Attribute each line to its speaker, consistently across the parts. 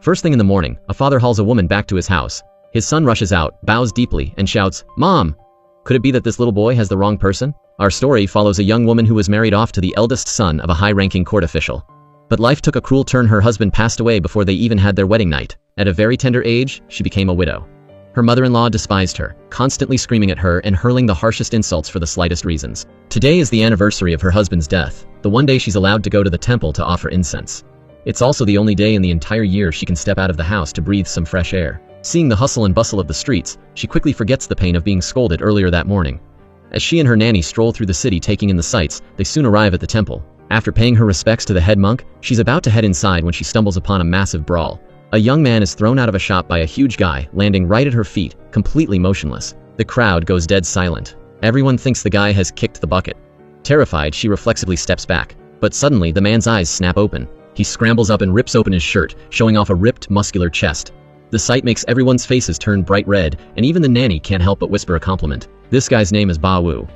Speaker 1: First thing in the morning, a father hauls a woman back to his house. His son rushes out, bows deeply, and shouts, "Mom!" Could it be that this little boy has the wrong person? Our story follows a young woman who was married off to the eldest son of a high-ranking court official. But life took a cruel turn. Her husband passed away before they even had their wedding night. At a very tender age, she became a widow. Her mother-in-law despised her, constantly screaming at her and hurling the harshest insults for the slightest reasons. Today is the anniversary of her husband's death, the one day she's allowed to go to the temple to offer incense. It's also the only day in the entire year she can step out of the house to breathe some fresh air. Seeing the hustle and bustle of the streets, she quickly forgets the pain of being scolded earlier that morning. As she and her nanny stroll through the city taking in the sights, they soon arrive at the temple. After paying her respects to the head monk, she's about to head inside when she stumbles upon a massive brawl. A young man is thrown out of a shop by a huge guy, landing right at her feet, completely motionless. The crowd goes dead silent. Everyone thinks the guy has kicked the bucket. Terrified, she reflexively steps back. But suddenly, the man's eyes snap open. He scrambles up and rips open his shirt, showing off a ripped, muscular chest. The sight makes everyone's faces turn bright red, and even the nanny can't help but whisper a compliment. This guy's name is Ba Wu.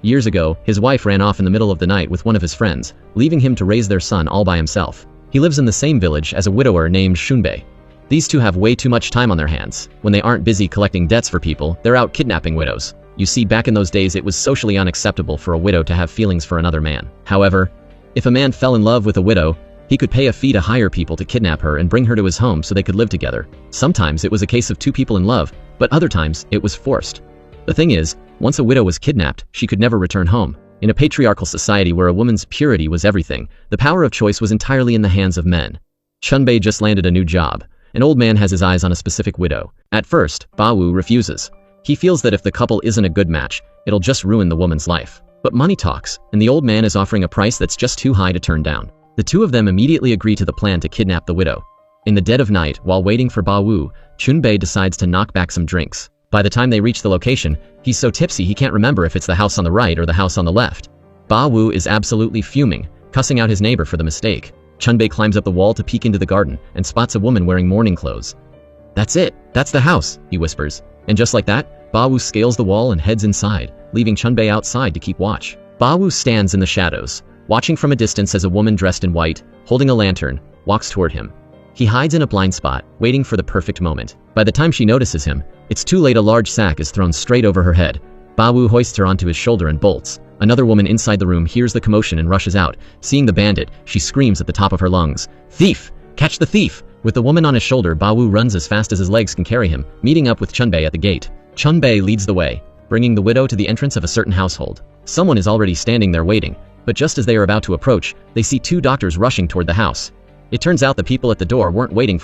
Speaker 1: Years ago, his wife ran off in the middle of the night with one of his friends, leaving him to raise their son all by himself. He lives in the same village as a widower named Shunbei. These two have way too much time on their hands. When they aren't busy collecting debts for people, they're out kidnapping widows. You see, back in those days it was socially unacceptable for a widow to have feelings for another man. However, if a man fell in love with a widow, he could pay a fee to hire people to kidnap her and bring her to his home so they could live together. Sometimes it was a case of two people in love, but other times it was forced. The thing is, once a widow was kidnapped, she could never return home. In a patriarchal society where a woman's purity was everything, the power of choice was entirely in the hands of men. Chunbei just landed a new job. An old man has his eyes on a specific widow. At first, Ba Wu refuses. He feels that if the couple isn't a good match, it'll just ruin the woman's life. But money talks, and the old man is offering a price that's just too high to turn down. The two of them immediately agree to the plan to kidnap the widow. In the dead of night, while waiting for Ba Wu, Chunbei decides to knock back some drinks. By the time they reach the location, he's so tipsy he can't remember if it's the house on the right or the house on the left. Ba Wu is absolutely fuming, cussing out his neighbor for the mistake. Chunbei climbs up the wall to peek into the garden and spots a woman wearing mourning clothes. "That's it, that's the house," he whispers. And just like that, Ba Wu scales the wall and heads inside, leaving Chunbei outside to keep watch. Ba Wu stands in the shadows, watching from a distance as a woman dressed in white, holding a lantern, walks toward him. He hides in a blind spot, waiting for the perfect moment. By the time she notices him, it's too late. A large sack is thrown straight over her head. Ba Wu hoists her onto his shoulder and bolts. Another woman inside the room hears the commotion and rushes out. Seeing the bandit, she screams at the top of her lungs, "Thief! Catch the thief!" With the woman on his shoulder, Ba Wu runs as fast as his legs can carry him, meeting up with Chunbei at the gate. Chunbei leads the way, bringing the widow to the entrance of a certain household. Someone is already standing there waiting, but just as they are about to approach, they see two doctors rushing toward the house. It turns out the people at the door weren't waiting for them.